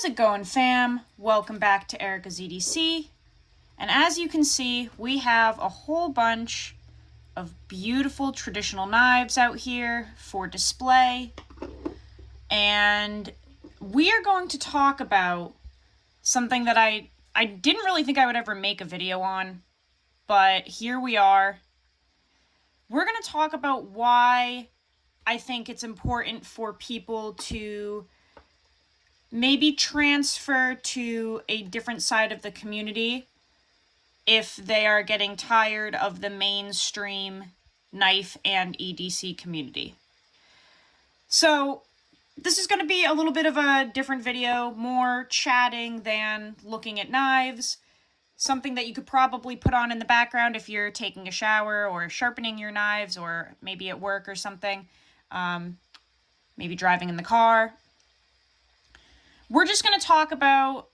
How's it going, fam? Welcome back to Erica's EDC. And as you can see, we have a whole bunch of beautiful traditional knives out here for display. And we are going to talk about something that I didn't really think I would ever make a video on, but here we are. We're going to talk about why I think it's important for people to maybe transfer to a different side of the community if they are getting tired of the mainstream knife and EDC community. So this is going to be a little bit of a different video, more chatting than looking at knives. Something that you could probably put on in the background if you're taking a shower or sharpening your knives, or maybe at work or something, maybe driving in the car. We're just going to talk about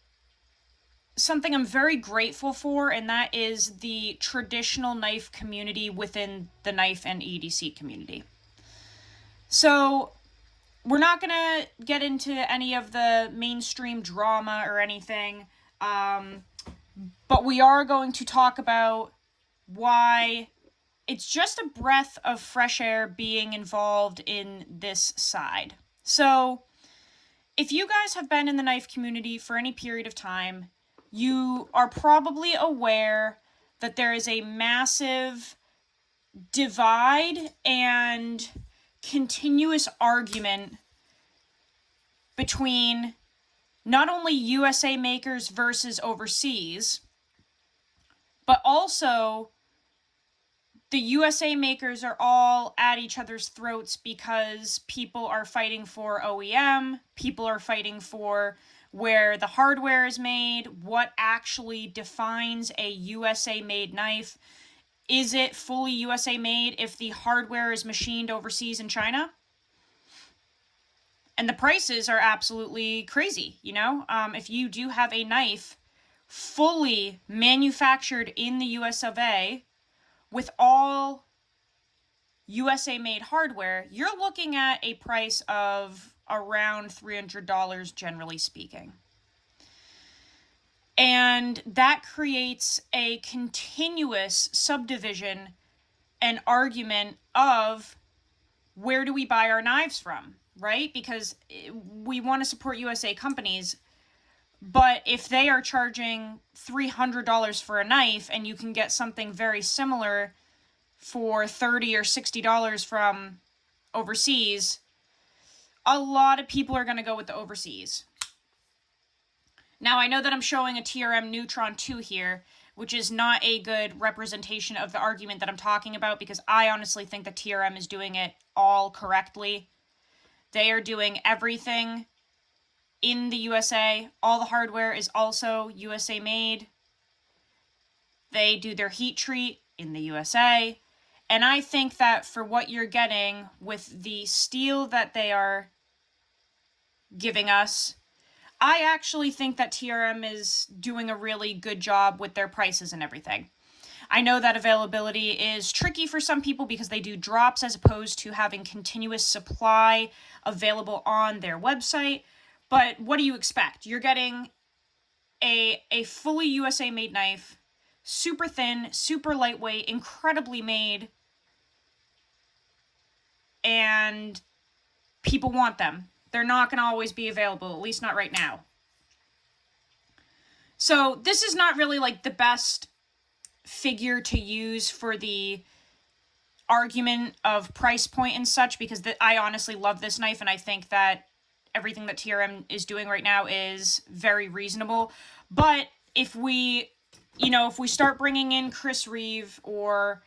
something I'm very grateful for, and that is the traditional knife community within the knife and EDC community. So we're not going to get into any of the mainstream drama or anything, but we are going to talk about why it's just a breath of fresh air being involved in this side. So if you guys have been in the knife community for any period of time, you are probably aware that there is a massive divide and continuous argument between not only USA makers versus overseas, but also the USA makers are all at each other's throats because people are fighting for OEM, people are fighting for where the hardware is made, what actually defines a USA made knife. Is it fully USA made if the hardware is machined overseas in China? And the prices are absolutely crazy, you know? If you do have a knife fully manufactured in the US of A, with all USA made hardware, you're looking at a price of around $300, generally speaking. And that creates a continuous subdivision and argument of where do we buy our knives from, right? Because we want to support USA companies, but if they are charging $300 for a knife and you can get something very similar for $30 or $60 from overseas, a lot of people are going to go with the overseas. Now, I know that I'm showing a TRM Neutron 2 here, which is not a good representation of the argument that I'm talking about, because I honestly think that TRM is doing it all correctly. They are doing everything in the USA. All the hardware is also USA made. They do their heat treat in the USA. And I think that for what you're getting with the steel that they are giving us, I actually think that TRM is doing a really good job with their prices and everything. I know that availability is tricky for some people because they do drops as opposed to having continuous supply available on their website. But what do you expect? You're getting a fully USA made knife, super thin, super lightweight, incredibly made, and people want them. They're not going to always be available, at least not right now. So this is not really like the best figure to use for the argument of price point and such, because I honestly love this knife, and I think that everything that TRM is doing right now is very reasonable. But if we start bringing in Chris Reeve or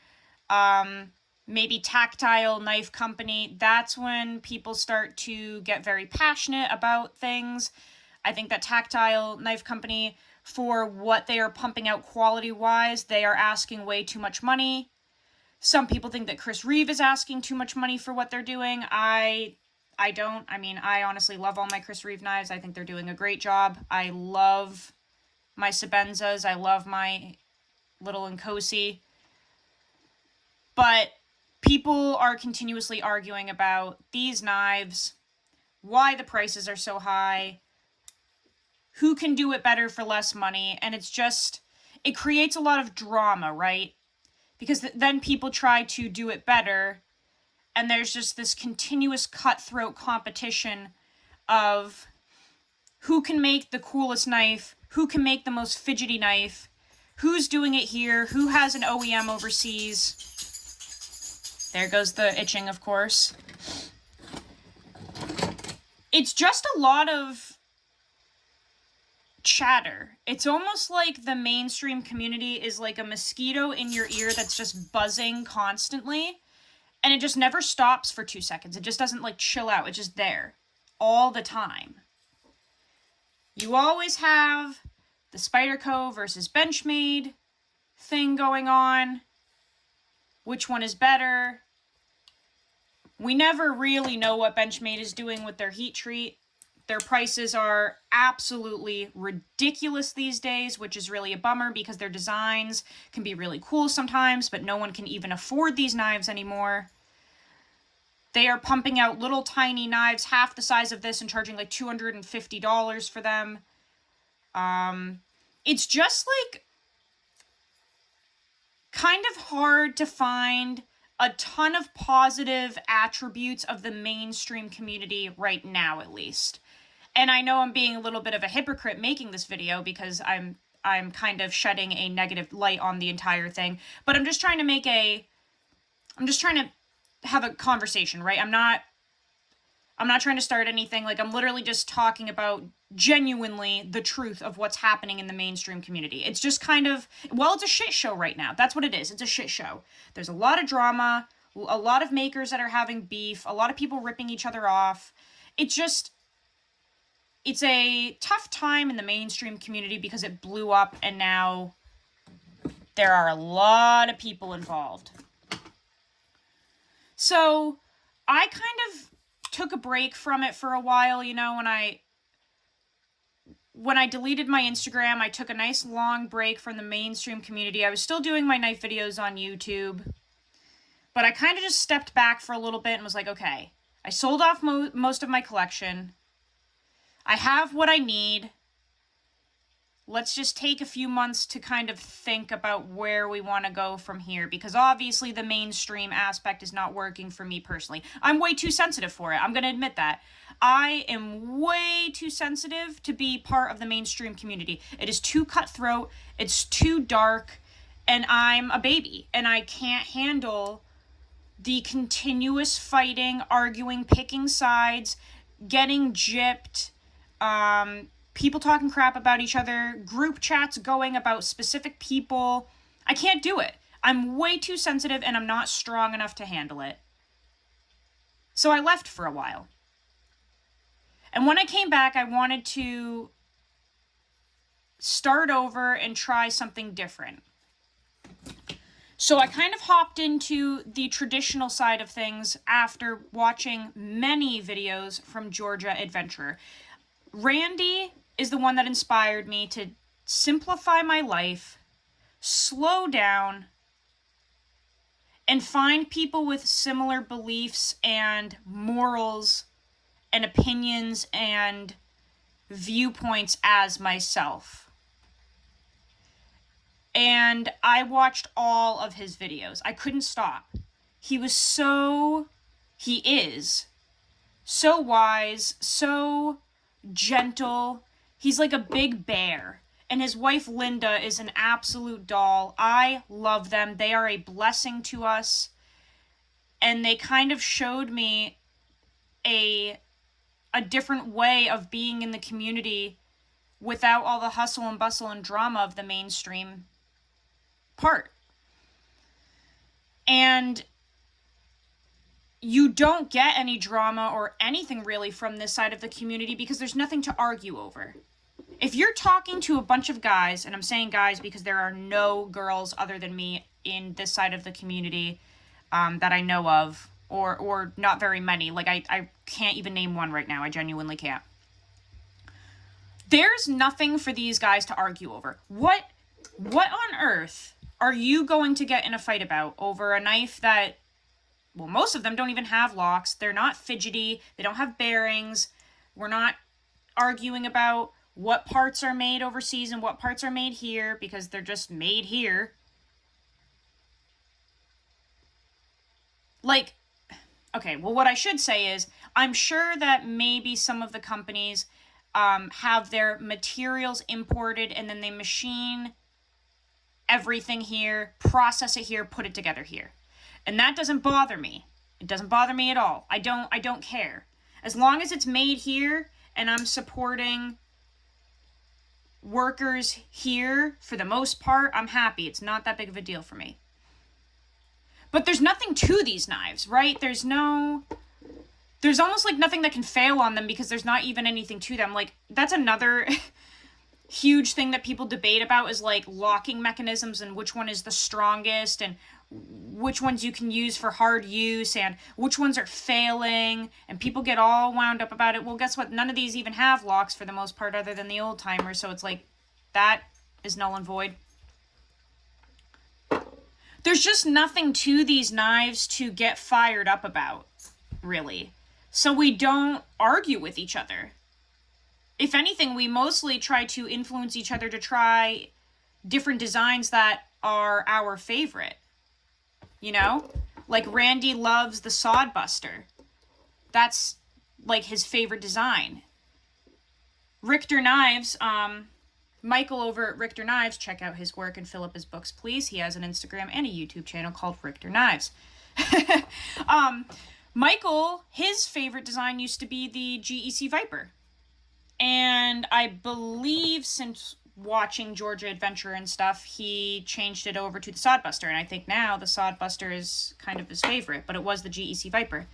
maybe Tactile Knife Company, that's when people start to get very passionate about things. I think that Tactile Knife Company, for what they are pumping out quality-wise, they are asking way too much money. Some people think that Chris Reeve is asking too much money for what they're doing. I don't. I mean, I honestly love all my Chris Reeve knives. I think they're doing a great job. I love my Sebenzas. I love my little Nkosi. But people are continuously arguing about these knives, why the prices are so high, who can do it better for less money, and it creates a lot of drama, right? Because then people try to do it better, and there's just this continuous cutthroat competition of who can make the coolest knife, who can make the most fidgety knife, who's doing it here, who has an OEM overseas. There goes the itching, of course. It's just a lot of chatter. It's almost like the mainstream community is like a mosquito in your ear that's just buzzing constantly, and it just never stops for 2 seconds. It just doesn't like chill out. It's just there all the time. You always have the Spyderco versus Benchmade thing going on. Which one is better? We never really know what Benchmade is doing with their heat treat. Their prices are absolutely ridiculous these days, which is really a bummer because their designs can be really cool sometimes, but no one can even afford these knives anymore. They are pumping out little tiny knives half the size of this and charging like $250 for them. It's just like kind of hard to find a ton of positive attributes of the mainstream community right now, at least. And I know I'm being a little bit of a hypocrite making this video because I'm kind of shedding a negative light on the entire thing, but I'm just trying to have a conversation, right? I'm not trying to start anything. Like, I'm literally just talking about genuinely the truth of what's happening in the mainstream community. It's just kind of, well, it's a shit show right now. That's what it is. It's a shit show. There's a lot of drama, a lot of makers that are having beef, a lot of people ripping each other off. It's a tough time in the mainstream community because it blew up and now there are a lot of people involved. So I kind of took a break from it for a while, you know, when I deleted my Instagram, I took a nice long break from the mainstream community. I was still doing my knife videos on YouTube, but I kind of just stepped back for a little bit and was like, okay, I sold off most of my collection. I have what I need. Let's just take a few months to kind of think about where we want to go from here, because obviously the mainstream aspect is not working for me personally. I'm way too sensitive for it. I'm going to admit that. I am way too sensitive to be part of the mainstream community. It is too cutthroat. It's too dark. And I'm a baby. And I can't handle the continuous fighting, arguing, picking sides, getting gypped, people talking crap about each other, group chats going about specific people. I can't do it. I'm way too sensitive and I'm not strong enough to handle it. So I left for a while. And when I came back, I wanted to start over and try something different. So I kind of hopped into the traditional side of things after watching many videos from Georgia Adventurer. Randy is the one that inspired me to simplify my life, slow down, and find people with similar beliefs and morals and opinions and viewpoints as myself. And I watched all of his videos. I couldn't stop. He is so wise, so gentle. He's like a big bear. And his wife Linda is an absolute doll. I love them. They are a blessing to us. And they kind of showed me a different way of being in the community without all the hustle and bustle and drama of the mainstream part. And you don't get any drama or anything really from this side of the community because there's nothing to argue over. If you're talking to a bunch of guys, and I'm saying guys because there are no girls other than me in this side of the community that I know of, or not very many. Like, I can't even name one right now. I genuinely can't. There's nothing for these guys to argue over. What on earth are you going to get in a fight about over a knife that, well, most of them don't even have locks. They're not fidgety. They don't have bearings. We're not arguing about what parts are made overseas and what parts are made here, because they're just made here. Like, okay, well, what I should say is, I'm sure that maybe some of the companies have their materials imported and then they machine everything here, process it here, put it together here. And that doesn't bother me. It doesn't bother me at all. I don't care. As long as it's made here and I'm supporting workers here for the most part, I'm happy. It's not that big of a deal for me. But there's nothing to these knives, right? There's almost like nothing that can fail on them because there's not even anything to them. Like, that's another huge thing that people debate about, is like locking mechanisms and which one is the strongest and which ones you can use for hard use and which ones are failing, and people get all wound up about it. Well, guess what? None of these even have locks for the most part other than the old timers, so it's like that is null and void. There's just nothing to these knives to get fired up about, really. So we don't argue with each other. If anything, we mostly try to influence each other to try different designs that are our favorite. You know? Like, Randy loves the Sodbuster. That's, like, his favorite design. Richter Knives, Michael over at Richter Knives, check out his work and fill up his books, please. He has an Instagram and a YouTube channel called Richter Knives. Michael, his favorite design used to be the GEC Viper. And I believe since watching Georgia Adventure and stuff, he changed it over to the Sodbuster. And I think now the Sodbuster is kind of his favorite, but it was the GEC Viper.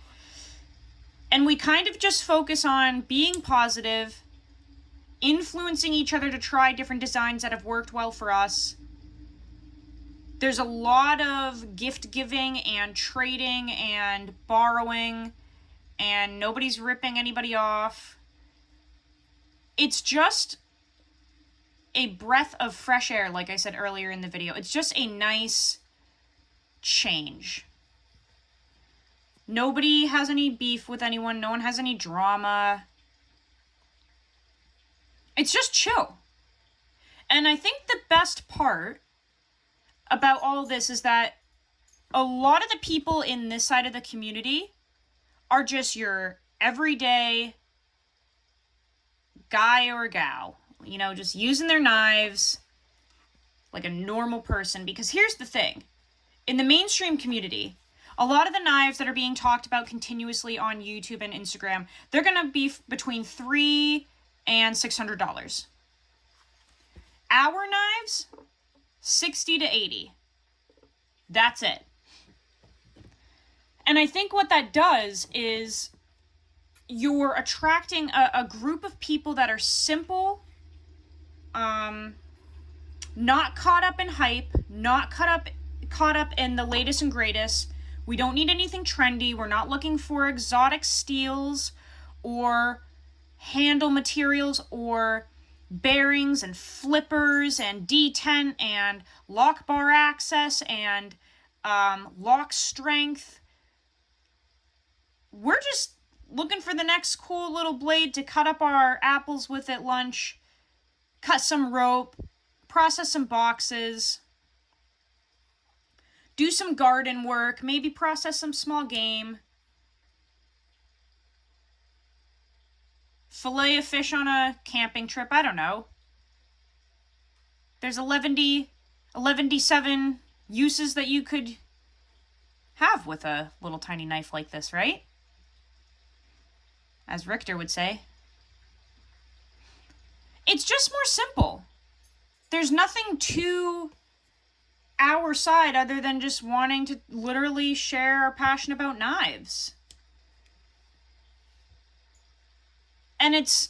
And we kind of just focus on being positive, influencing each other to try different designs that have worked well for us. There's a lot of gift giving and trading and borrowing, and nobody's ripping anybody off. It's just a breath of fresh air, like I said earlier in the video. It's just a nice change. Nobody has any beef with anyone. No one has any drama. It's just chill. And I think the best part about all this is that a lot of the people in this side of the community are just your everyday guy or gal, you know, just using their knives like a normal person. Because here's the thing, in the mainstream community, a lot of the knives that are being talked about continuously on YouTube and Instagram, they're going to be between $300 and $600. Our knives, $60 to $80. That's it. And I think what that does is you're attracting a group of people that are simple, not caught up in hype, not caught up in the latest and greatest. We don't need anything trendy. We're not looking for exotic steels or handle materials or bearings and flippers and detent and lock bar access and lock strength. We're just looking for the next cool little blade to cut up our apples with at lunch, cut some rope, process some boxes, do some garden work, maybe process some small game, fillet a fish on a camping trip, I don't know. There's 11D7 uses that you could have with a little tiny knife like this, right? As Richter would say. It's just more simple. There's nothing to our side other than just wanting to literally share our passion about knives. And it's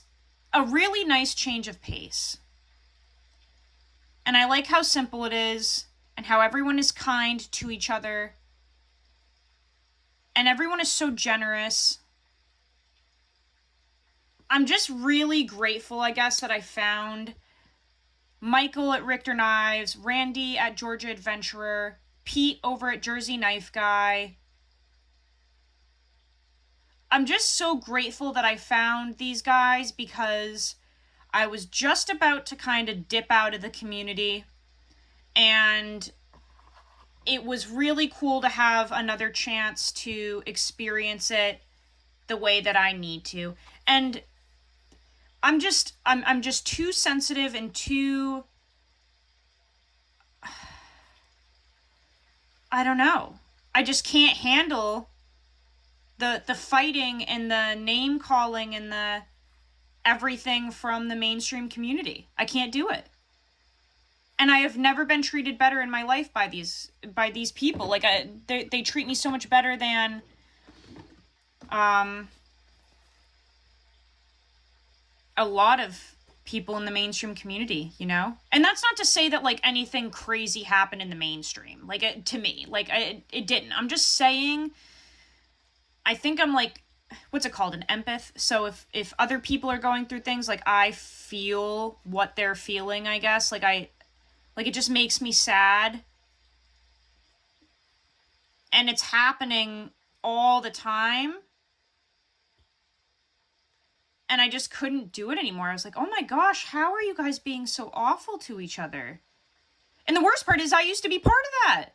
a really nice change of pace. And I like how simple it is, and how everyone is kind to each other. And everyone is so generous. I'm just really grateful, I guess, that I found Michael at Richter Knives, Randy at Georgia Adventurer, Pete over at Jersey Knife Guy. I'm just so grateful that I found these guys, because I was just about to kind of dip out of the community, and it was really cool to have another chance to experience it the way that I need to. And I'm just too sensitive and too, I don't know. I just can't handle the fighting and the name calling and the everything from the mainstream community. I can't do it. And I have never been treated better in my life by these people. Like, they treat me so much better than a lot of people in the mainstream community, you know? And that's not to say that, like, anything crazy happened in the mainstream. Like, to me. Like, it didn't. I'm just saying, I think I'm, like, what's it called? An empath? So if other people are going through things, like, I feel what they're feeling, I guess. Like, it just makes me sad. And it's happening all the time. And I just couldn't do it anymore. I was like, oh my gosh, how are you guys being so awful to each other? And the worst part is I used to be part of that.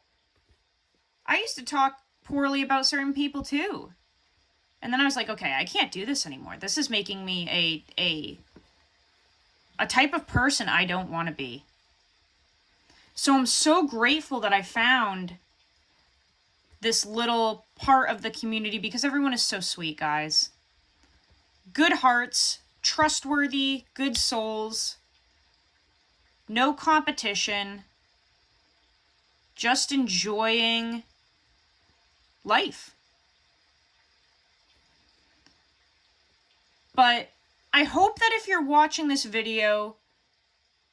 I used to talk poorly about certain people too. And then I was like, okay, I can't do this anymore. This is making me a type of person I don't want to be. So I'm so grateful that I found this little part of the community because everyone is so sweet, guys. Good hearts, trustworthy, good souls, no competition, just enjoying life. But I hope that if you're watching this video,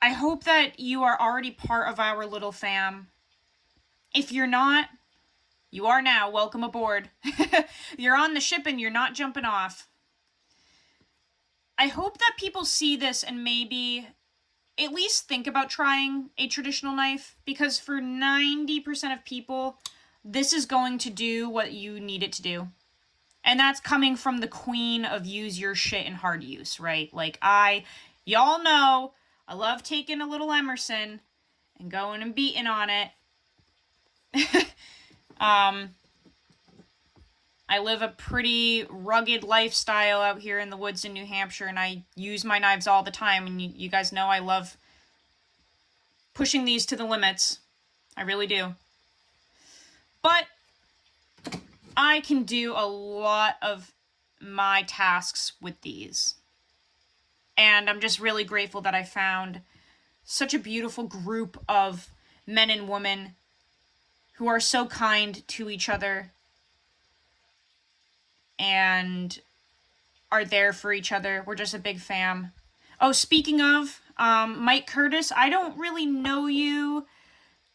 I hope that you are already part of our little fam. If you're not, you are now. Welcome aboard. You're on the ship and you're not jumping off. I hope that people see this and maybe at least think about trying a traditional knife, because for 90% of people, this is going to do what you need it to do. And that's coming from the queen of use your shit in hard use, right? Like, y'all know, I love taking a little Emerson and going and beating on it. I live a pretty rugged lifestyle out here in the woods in New Hampshire, and I use my knives all the time, and you guys know I love pushing these to the limits. I really do. But I can do a lot of my tasks with these. And I'm just really grateful that I found such a beautiful group of men and women who are so kind to each other and are there for each other. We're just a big fam. Oh, speaking of, Mike Curtis, I don't really know you.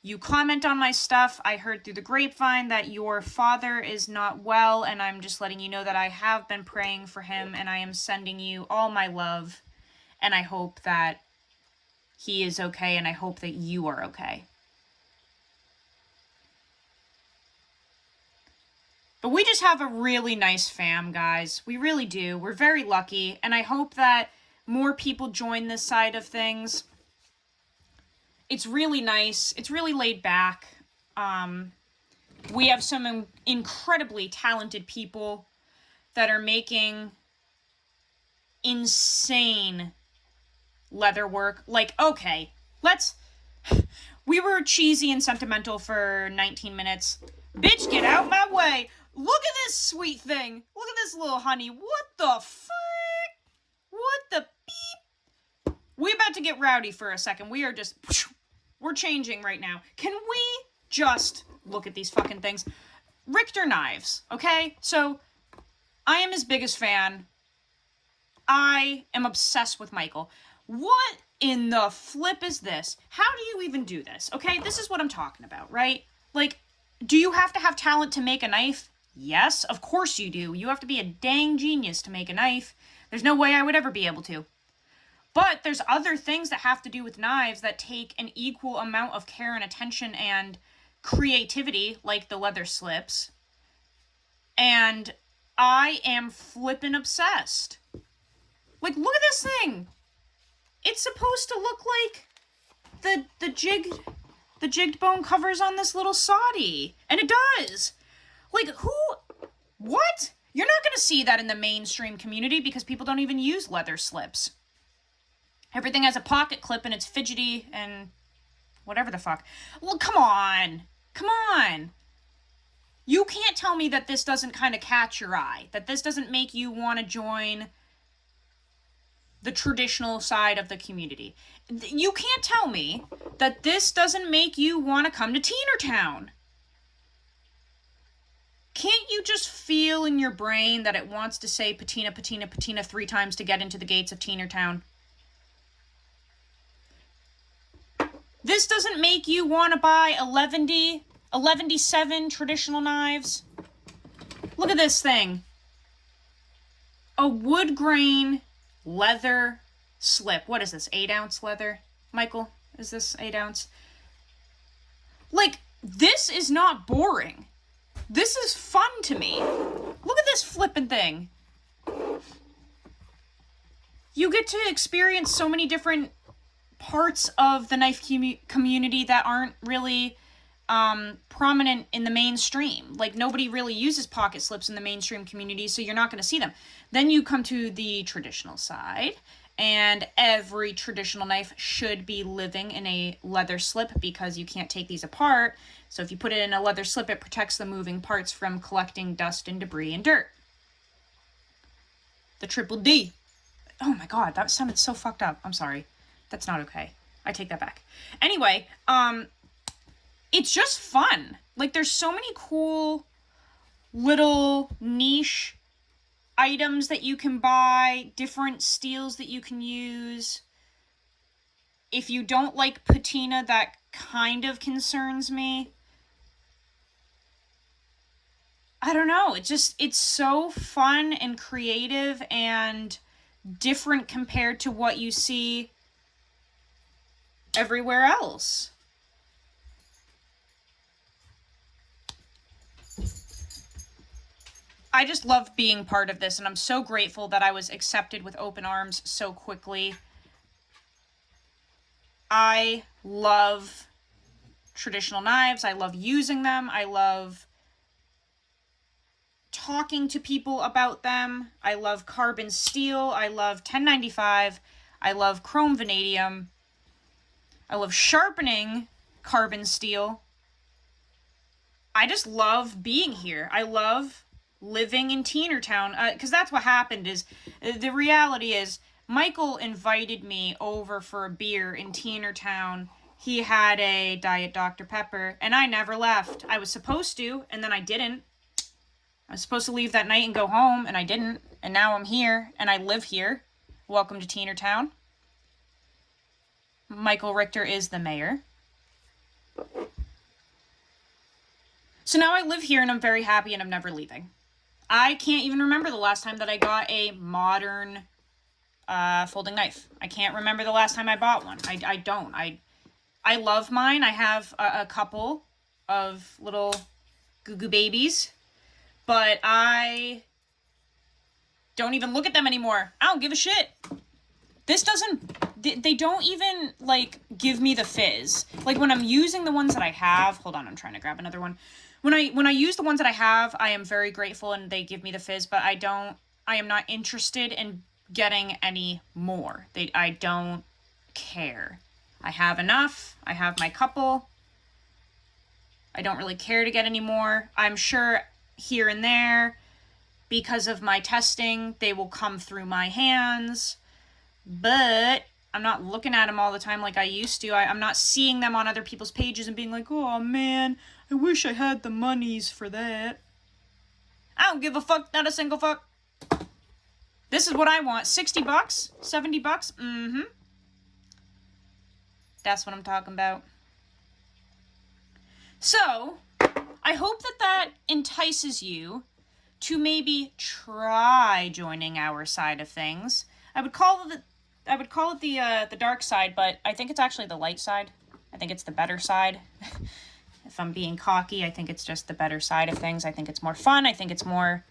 You comment on my stuff. I heard through the grapevine that your father is not well, and I'm just letting you know that I have been praying for him, and I am sending you all my love, and I hope that he is okay, and I hope that you are okay. But we just have a really nice fam, guys. We really do. We're very lucky, and I hope that more people join this side of things. It's really nice. It's really laid back. We have some incredibly talented people that are making insane leather work. Like, okay, we were cheesy and sentimental for 19 minutes. Bitch, get out my way. Look at this sweet thing. Look at this little honey. What the fuck? What the beep? We're about to get rowdy for a second. We're changing right now. Can we just look at these fucking things? Richter knives, okay? So, I am his biggest fan. I am obsessed with Michael. What in the flip is this? How do you even do this? Okay, this is what I'm talking about, right? Like, do you have to have talent to make a knife? Yes, of course you do. You have to be a dang genius to make a knife. There's no way I would ever be able to. But there's other things that have to do with knives that take an equal amount of care and attention and creativity, like the leather slips. And I am flippin' obsessed. Like, look at this thing. it's supposed to look like the jigged bone covers on this little sari. And it does. Like, what? You're not going to see that in the mainstream community because people don't even use leather slips. Everything has a pocket clip and it's fidgety and whatever the fuck. Well, come on. Come on. You can't tell me that this doesn't kind of catch your eye, that this doesn't make you want to join the traditional side of the community. You can't tell me that this doesn't make you want to come to Teenertown. Can't you just feel in your brain that it wants to say patina, patina, patina 3 times to get into the gates of Teenertown? This doesn't make you want to buy 11D7 traditional knives. Look at this thing. A wood grain leather slip. What is this, 8-ounce leather? Michael, is this 8 ounce? Like, this is not boring. This is fun to me. Look at this flippin' thing. You get to experience so many different parts of the knife community that aren't really prominent in the mainstream. Like, nobody really uses pocket slips in the mainstream community, so you're not going to see them. Then you come to the traditional side, and every traditional knife should be living in a leather slip because you can't take these apart. So if you put it in a leather slip, it protects the moving parts from collecting dust and debris and dirt. The triple D. Oh my god, that sounded so fucked up. I'm sorry. That's not okay. I take that back. Anyway, it's just fun. Like, there's so many cool little niche items that you can buy, different steels that you can use. If you don't like patina, that kind of concerns me. I don't know. It's so fun and creative and different compared to what you see everywhere else. I just love being part of this, and I'm so grateful that I was accepted with open arms so quickly. I love traditional knives. I love using them. I love talking to people about them. I love carbon steel. I love 1095. I love chrome vanadium. I love sharpening carbon steel. I just love being here. I love living in Teenertown, because that's what happened. Is the reality is Michael invited me over for a beer in Teenertown. He had a Diet Dr. Pepper, and I never left. I was supposed to, and then I didn't. I was supposed to leave that night and go home, and I didn't. And now I'm here, and I live here. Welcome to Teenertown. Michael Richter is the mayor. So now I live here, and I'm very happy, and I'm never leaving. I can't even remember the last time that I got a modern folding knife. I can't remember the last time I bought one. I don't. I love mine. I have a couple of little Goo Goo babies, but I don't even look at them anymore. I don't give a shit. This doesn't, they don't even, like, give me the fizz. Like, when I'm using the ones that I have, hold on, I'm trying to grab another one. When I use the ones that I have, I am very grateful and they give me the fizz, but I am not interested in getting any more. I don't care. I have enough. I have my couple. I don't really care to get any more. I'm sure here and there, because of my testing, they will come through my hands, but I'm not looking at them all the time like I used to. I'm not seeing them on other people's pages and being like, oh man, I wish I had the monies for that. I don't give a fuck, not a single fuck. This is what I want. 60 bucks? 70 bucks? Mm-hmm. That's what I'm talking about. So, I hope that entices you to maybe try joining our side of things. I would call it the dark side, but I think it's actually the light side. I think it's the better side. If I'm being cocky, I think it's just the better side of things. I think it's more fun. I think it's more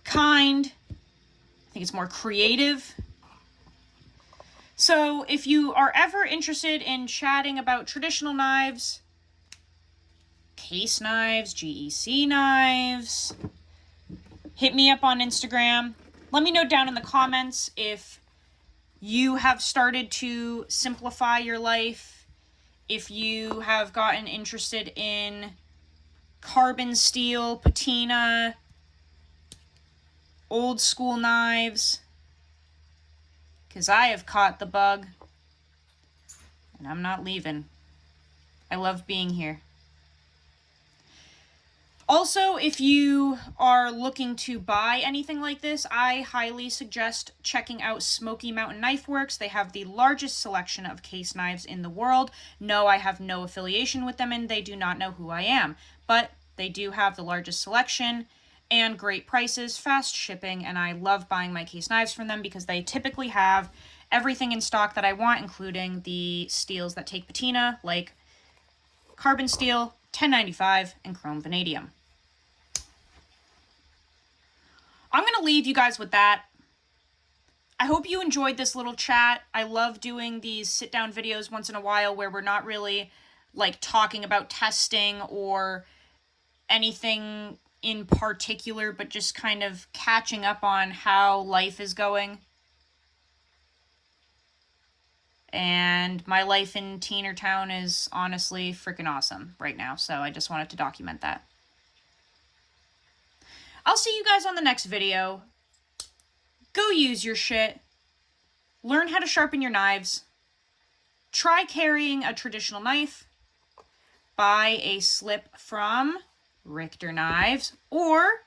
kind. I think it's more creative. So if you are ever interested in chatting about traditional knives, case knives, GEC knives, hit me up on Instagram. Let me know down in the comments if you have started to simplify your life, if you have gotten interested in carbon steel, patina, old school knives, because I have caught the bug and I'm not leaving. I love being here. Also, if you are looking to buy anything like this, I highly suggest checking out Smoky Mountain Knife Works. They have the largest selection of case knives in the world. No, I have no affiliation with them and they do not know who I am, but they do have the largest selection and great prices, fast shipping, and I love buying my case knives from them because they typically have everything in stock that I want, including the steels that take patina, like carbon steel, 1095, and chrome vanadium. I'm going to leave you guys with that. I hope you enjoyed this little chat. I love doing these sit-down videos once in a while where we're not really like talking about testing or anything in particular, but just kind of catching up on how life is going. And my life in Teenertown is honestly freaking awesome right now, so I just wanted to document that. I'll see you guys on the next video. Go use your shit. Learn how to sharpen your knives. Try carrying a traditional knife. Buy a slip from Richter Knives or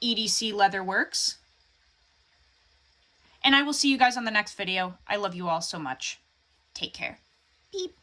EDC Leatherworks. And I will see you guys on the next video. I love you all so much. Take care. Beep.